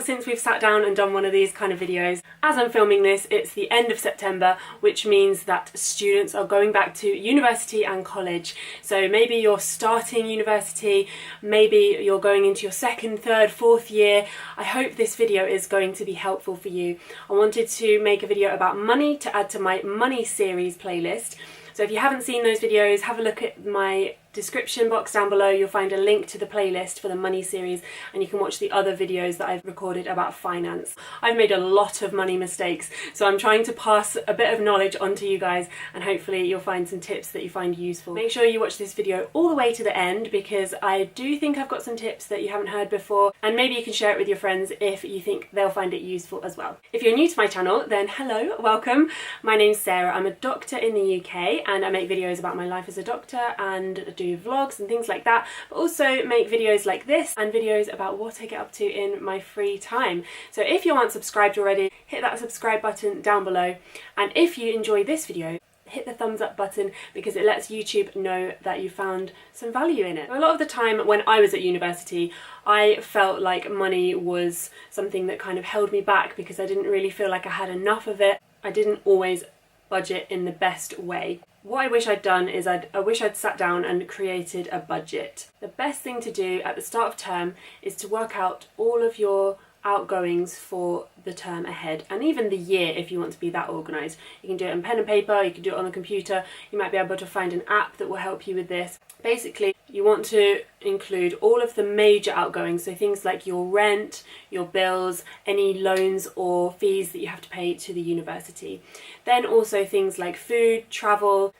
since we've sat down and done one of these kind of videos. As I'm filming this, it's the end of September, which means that students are going back to university and college. So maybe you're starting university, maybe you're going into your second, third, fourth year. I hope this video is going to be helpful for you. I wanted to make a video about money to add to my money series playlist. So if you haven't seen those videos, have a look at my description box down below. You'll find a link to the playlist for the money series, and you can watch the other videos that I've recorded about finance. I've made a lot of money mistakes, so I'm trying to pass a bit of knowledge on to you guys, and hopefully you'll find some tips that you find useful. Make sure you watch this video all the way to the end, because I do think I've got some tips that you haven't heard before, and maybe you can share it with your friends if you think they'll find it useful as well. If you're new to my channel, then hello, welcome. My name's Sarah. I'm a doctor in the UK, and I make videos about my life as a doctor and do vlogs and things like that, but also make videos like this and videos about what I get up to in my free time. So if you aren't subscribed already, hit that subscribe button down below, and if you enjoy this video, hit the thumbs up button, because it lets YouTube know that you found some value in it. A lot of the time when I was at university, I felt like money was something that kind of held me back because I didn't really feel like I had enough of it. I didn't always budget in the best way. What I wish I'd done is I wish I'd sat down and created a budget. The best thing to do at the start of term is to work out all of your outgoings for the term ahead, and even the year if you want to be that organised. You can do it on pen and paper, you can do it on the computer, you might be able to find an app that will help you with this. Basically, you want to include all of the major outgoings, so things like your rent, your bills, any loans or fees that you have to pay to the university. Then also things like food, travel,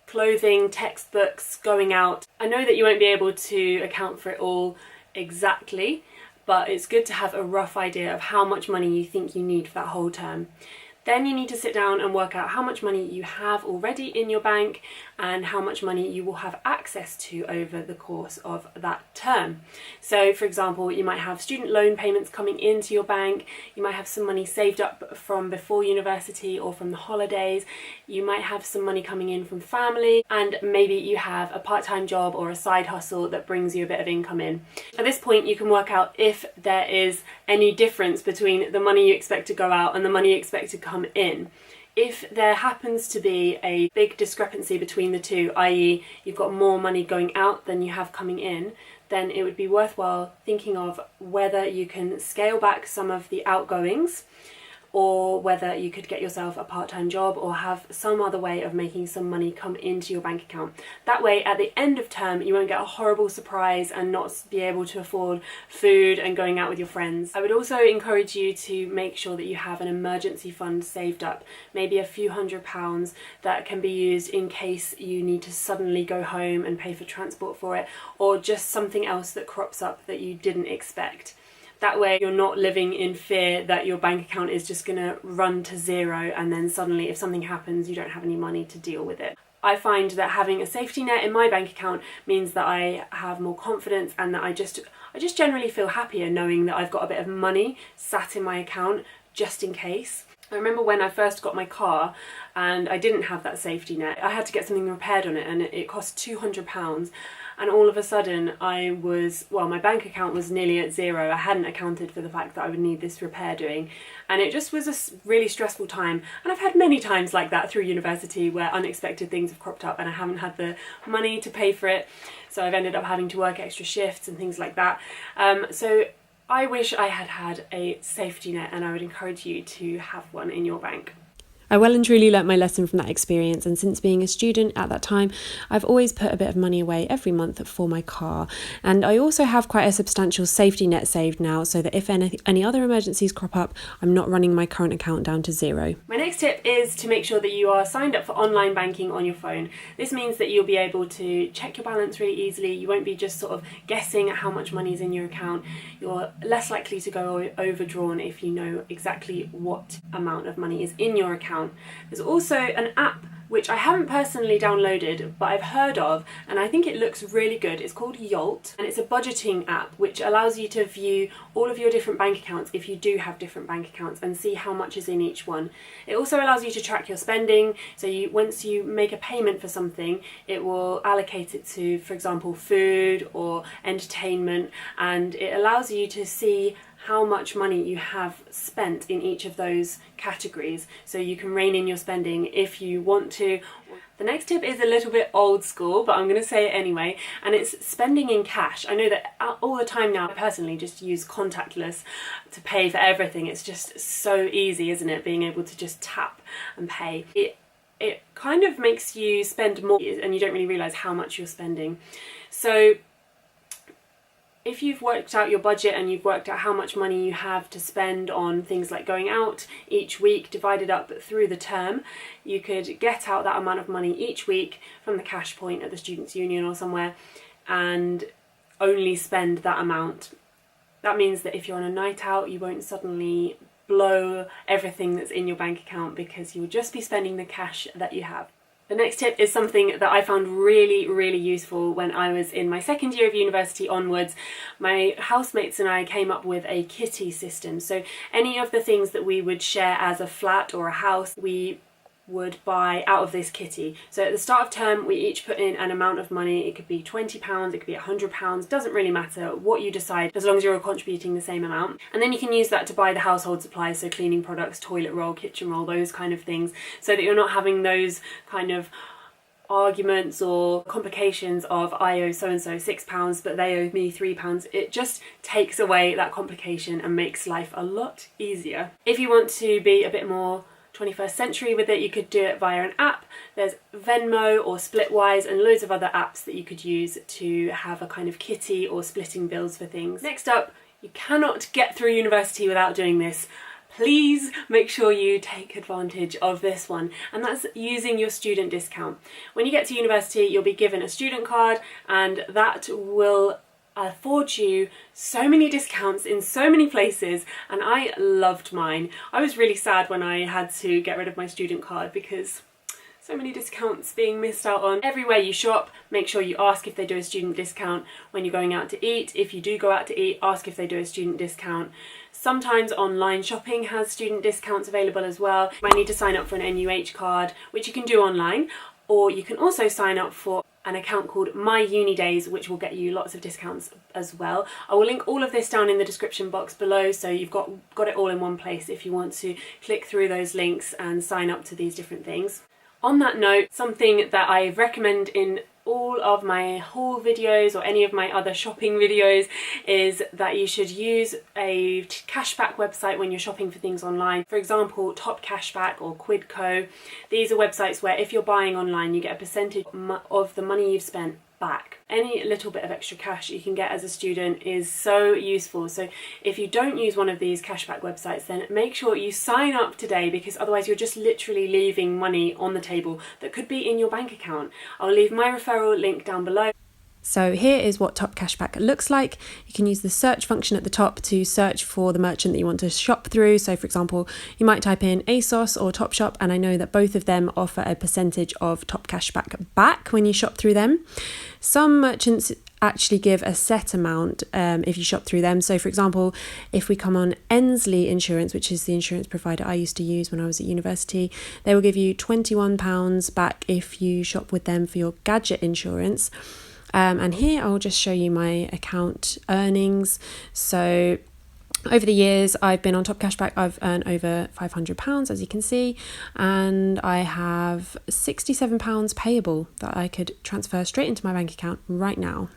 clothing, textbooks, going out. I know that you won't be able to account for it all exactly, but it's good to have a rough idea of how much money you think you need for that whole term. Then you need to sit down and work out how much money you have already in your bank and how much money you will have access to over the course of that term. So for example, you might have student loan payments coming into your bank, you might have some money saved up from before university or from the holidays, you might have some money coming in from family, and maybe you have a part-time job or a side hustle that brings you a bit of income in. At this point, you can work out if there is any difference between the money you expect to go out and the money you expect to come in. If there happens to be a big discrepancy between the two, i.e. you've got more money going out than you have coming in, then it would be worthwhile thinking of whether you can scale back some of the outgoings, or whether you could get yourself a part-time job or have some other way of making some money come into your bank account. That way, at the end of term, you won't get a horrible surprise and not be able to afford food and going out with your friends. I would also encourage you to make sure that you have an emergency fund saved up, maybe a few £100s that can be used in case you need to suddenly go home and pay for transport for it, or just something else that crops up that you didn't expect. That way you're not living in fear that your bank account is just going to run to zero, and then suddenly if something happens you don't have any money to deal with it. I find that having a safety net in my bank account means that I have more confidence, and that I just generally feel happier knowing that I've got a bit of money sat in my account just in case. I remember when I first got my car and I didn't have that safety net. I had to get something repaired on it, and it cost £200, and all of a sudden my bank account was nearly at zero. I hadn't accounted for the fact that I would need this repair doing, and it just was a really stressful time. And I've had many times like that through university where unexpected things have cropped up and I haven't had the money to pay for it, so I've ended up having to work extra shifts and things like that. So I wish I had had a safety net, and I would encourage you to have one in your bank. I well and truly learnt my lesson from that experience, and since being a student at that time, I've always put a bit of money away every month for my car. And I also have quite a substantial safety net saved now, so that if any other emergencies crop up, I'm not running my current account down to zero. My next tip is to make sure that you are signed up for online banking on your phone. This means that you'll be able to check your balance really easily. You won't be just sort of guessing at how much money is in your account. You're less likely to go overdrawn if you know exactly what amount of money is in your account. There's also an app which I haven't personally downloaded, but I've heard of, and I think it looks really good. It's called Yolt, and it's a budgeting app which allows you to view all of your different bank accounts if you do have different bank accounts, and see how much is in each one. It also allows you to track your spending, so once you make a payment for something, it will allocate it to, for example, food or entertainment, and it allows you to see how much money you have spent in each of those categories, so you can rein in your spending if you want to. The next tip is a little bit old school, but I'm going to say it anyway, and it's spending in cash. I know that all the time now, I personally just use contactless to pay for everything. It's just so easy, isn't it? Being able to just tap and pay. It kind of makes you spend more and you don't really realise how much you're spending. So if you've worked out your budget and you've worked out how much money you have to spend on things like going out each week, divided up through the term, you could get out that amount of money each week from the cash point at the Students' Union or somewhere and only spend that amount. That means that if you're on a night out, you won't suddenly blow everything that's in your bank account because you'll just be spending the cash that you have. The next tip is something that I found really, really useful when I was in my second year of university onwards. My housemates and I came up with a kitty system. So any of the things that we would share as a flat or a house, we would buy out of this kitty. So at the start of term, we each put in an amount of money. It could be £20, it could be £100, doesn't really matter what you decide, as long as you're all contributing the same amount. And then you can use that to buy the household supplies, so cleaning products, toilet roll, kitchen roll, those kind of things, so that you're not having those kind of arguments or complications of I owe so-and-so £6 but they owe me £3. It just takes away that complication and makes life a lot easier. If you want to be a bit more 21st century with it, you could do it via an app. There's Venmo or Splitwise and loads of other apps that you could use to have a kind of kitty or splitting bills for things. Next up, you cannot get through university without doing this. Please make sure you take advantage of this one, and that's using your student discount. When you get to university, you'll be given a student card, and that will afford you so many discounts in so many places, and I loved mine. I was really sad when I had to get rid of my student card because so many discounts being missed out on. Everywhere you shop, make sure you ask if they do a student discount. When you're going out to eat, if you do go out to eat, ask if they do a student discount. Sometimes online shopping has student discounts available as well. You might need to sign up for an NUH card, which you can do online, or you can also sign up for an account called My Uni Days, which will get you lots of discounts as well. I will link all of this down in the description box below, so you've got it all in one place if you want to click through those links and sign up to these different things. On that note, something that I recommend in all of my haul videos or any of my other shopping videos is that you should use a cashback website when you're shopping for things online. For example, Topcashback or Quidco. These are websites where if you're buying online, you get a percentage of the money you've spent back. Any little bit of extra cash you can get as a student is so useful. So if you don't use one of these cashback websites, then make sure you sign up today, because otherwise you're just literally leaving money on the table that could be in your bank account. I'll leave my referral link down below. So here is what Topcashback looks like. You can use the search function at the top to search for the merchant that you want to shop through. So for example, you might type in ASOS or Topshop, and I know that both of them offer a percentage of Topcashback back when you shop through them. Some merchants actually give a set amount if you shop through them. So for example, if we come on Ensley Insurance, which is the insurance provider I used to use when I was at university, they will give you £21 back if you shop with them for your gadget insurance. And here I'll just show you my account earnings. So over the years I've been on Topcashback, I've earned over £500, as you can see, and I have £67 payable that I could transfer straight into my bank account right now.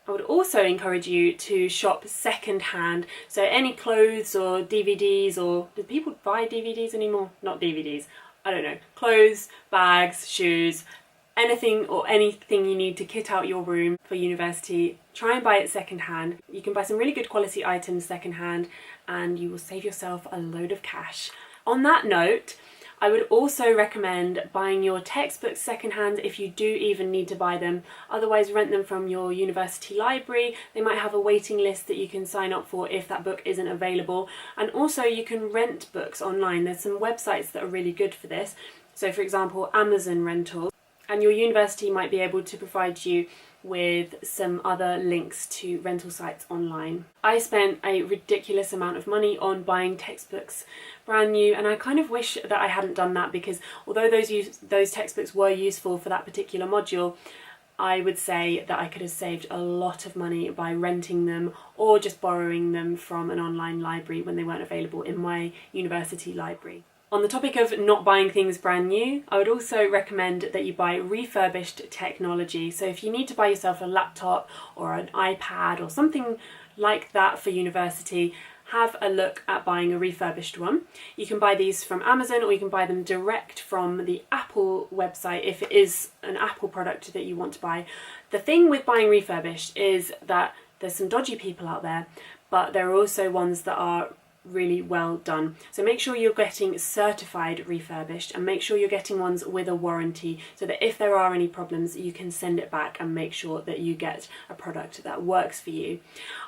I would also encourage you to shop second hand. So any clothes or DVDs, or do people buy DVDs anymore? Not DVDs, I don't know. Clothes, bags, shoes, anything you need to kit out your room for university, try and buy it second hand. You can buy some really good quality items second hand and you will save yourself a load of cash. On that note, I would also recommend buying your textbooks second hand if you do even need to buy them. Otherwise, rent them from your university library. They might have a waiting list that you can sign up for if that book isn't available. And also you can rent books online. There's some websites that are really good for this. So for example, Amazon Rentals. And your university might be able to provide you with some other links to rental sites online. I spent a ridiculous amount of money on buying textbooks brand new, and I kind of wish that I hadn't done that, because although those textbooks were useful for that particular module, I would say that I could have saved a lot of money by renting them or just borrowing them from an online library when they weren't available in my university library. On the topic of not buying things brand new, I would also recommend that you buy refurbished technology. So if you need to buy yourself a laptop or an iPad or something like that for university, have a look at buying a refurbished one. You can buy these from Amazon or you can buy them direct from the Apple website if it is an Apple product that you want to buy. The thing with buying refurbished is that there's some dodgy people out there, but there are also ones that are really well done. So make sure you're getting certified refurbished and make sure you're getting ones with a warranty so that if there are any problems you can send it back and make sure that you get a product that works for you.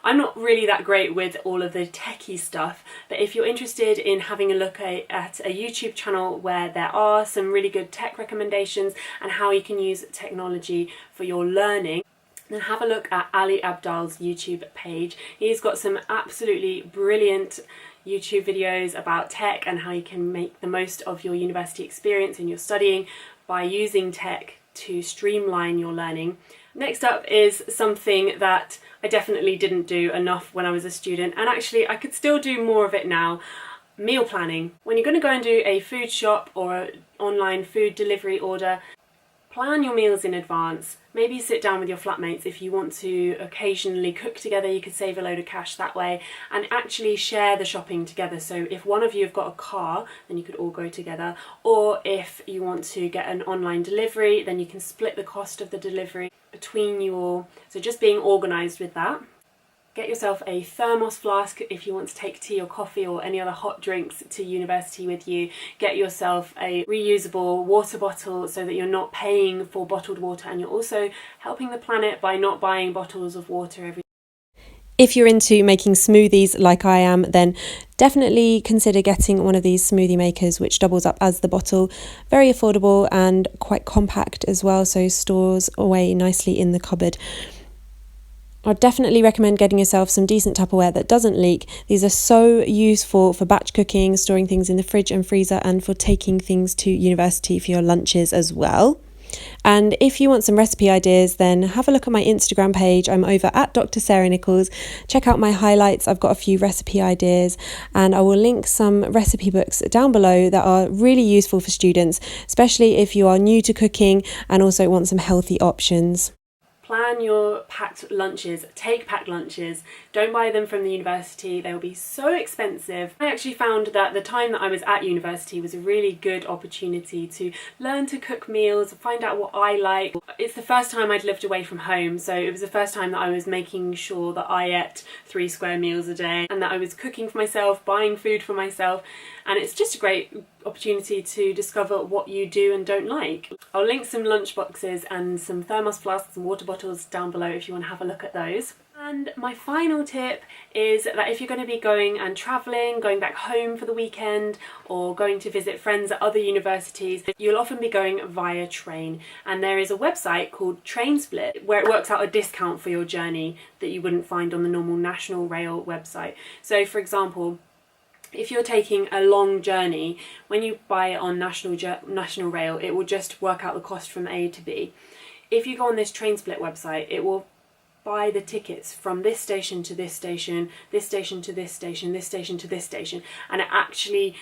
I'm not really that great with all of the techie stuff, but if you're interested in having a look at a YouTube channel where there are some really good tech recommendations and how you can use technology for your learning, then have a look at Ali Abdaal's YouTube page. He's got some absolutely brilliant YouTube videos about tech and how you can make the most of your university experience and your studying by using tech to streamline your learning. Next up is something that I definitely didn't do enough when I was a student, and actually I could still do more of it now. Meal planning. When you're going to go and do a food shop or an online food delivery order, plan your meals in advance. Maybe sit down with your flatmates if you want to occasionally cook together. You could save a load of cash that way and actually share the shopping together. So if one of you have got a car, then you could all go together. Or if you want to get an online delivery, then you can split the cost of the delivery between you all. So just being organised with that. Get yourself a thermos flask if you want to take tea or coffee or any other hot drinks to university with you. Get yourself a reusable water bottle so that you're not paying for bottled water and you're also helping the planet by not buying bottles of water every day. If you're into making smoothies like I am, then definitely consider getting one of these smoothie makers which doubles up as the bottle. Very affordable and quite compact as well, so stores away nicely in the cupboard. I'd definitely recommend getting yourself some decent Tupperware that doesn't leak. These are so useful for batch cooking, storing things in the fridge and freezer, and for taking things to university for your lunches as well. And if you want some recipe ideas, then have a look at my Instagram page. I'm over at Dr. Sarah Nicholls. Check out my highlights. I've got a few recipe ideas and I will link some recipe books down below that are really useful for students, especially if you are new to cooking and also want some healthy options. Plan your packed lunches, take packed lunches, don't buy them from the university, they will be so expensive. I actually found that the time that I was at university was a really good opportunity to learn to cook meals, find out what I like. It's the first time I'd lived away from home, so it was the first time that I was making sure that I ate 3 square meals a day and that I was cooking for myself, buying food for myself, and it's just a great opportunity to discover what you do and don't like. I'll link some lunch boxes and some thermos flasks and water bottles down below if you want to have a look at those. And my final tip is that if you're going to be going and travelling, going back home for the weekend or going to visit friends at other universities, you'll often be going via train. And there is a website called TrainSplit where it works out a discount for your journey that you wouldn't find on the normal National Rail website. So for example, if you're taking a long journey, when you buy it on National Rail, it will just work out the cost from A to B. If you go on this TrainSplit website, it will buy the tickets from this station to this station, this station to this station, this station to this station, and it actually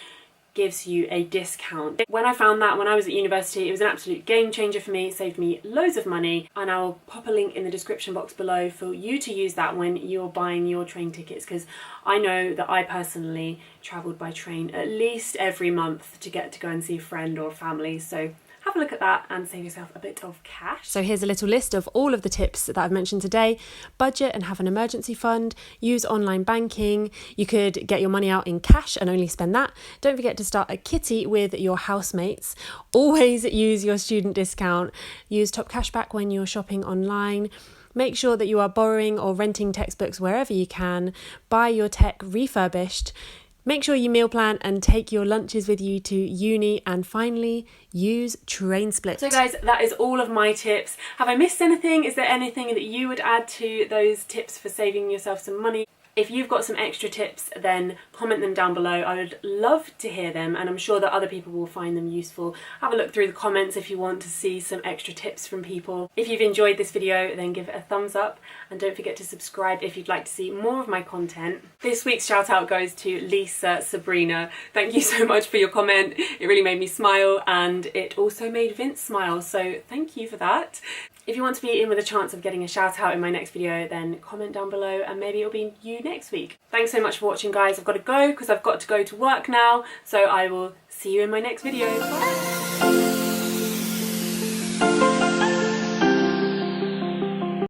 gives you a discount. When I found that when I was at university, it was an absolute game changer for me. It saved me loads of money, and I will pop a link in the description box below for you to use that when you're buying your train tickets, because I know that I personally travelled by train at least every month to get to go and see a friend or family, so have a look at that and save yourself a bit of cash. So here's a little list of all of the tips that I've mentioned today. Budget and have an emergency fund. Use online banking. You could get your money out in cash and only spend that. Don't forget to start a kitty with your housemates. Always use your student discount. Use Topcashback when you're shopping online. Make sure that you are borrowing or renting textbooks wherever you can. Buy your tech refurbished. Make sure you meal plan and take your lunches with you to uni, and finally use TrainSplit. So guys, that is all of my tips. Have I missed anything? Is there anything that you would add to those tips for saving yourself some money? If you've got some extra tips, then comment them down below. I would love to hear them, and I'm sure that other people will find them useful. Have a look through the comments if you want to see some extra tips from people. If you've enjoyed this video, then give it a thumbs up, and don't forget to subscribe if you'd like to see more of my content. This week's shout out goes to Lisa Sabrina. Thank you so much for your comment. It really made me smile, and it also made Vince smile, so thank you for that. If you want to be in with a chance of getting a shout out in my next video, then comment down below and maybe it'll be you next week. Thanks so much for watching, guys. I've got to go because I've got to go to work now, so I will see you in my next video. Bye.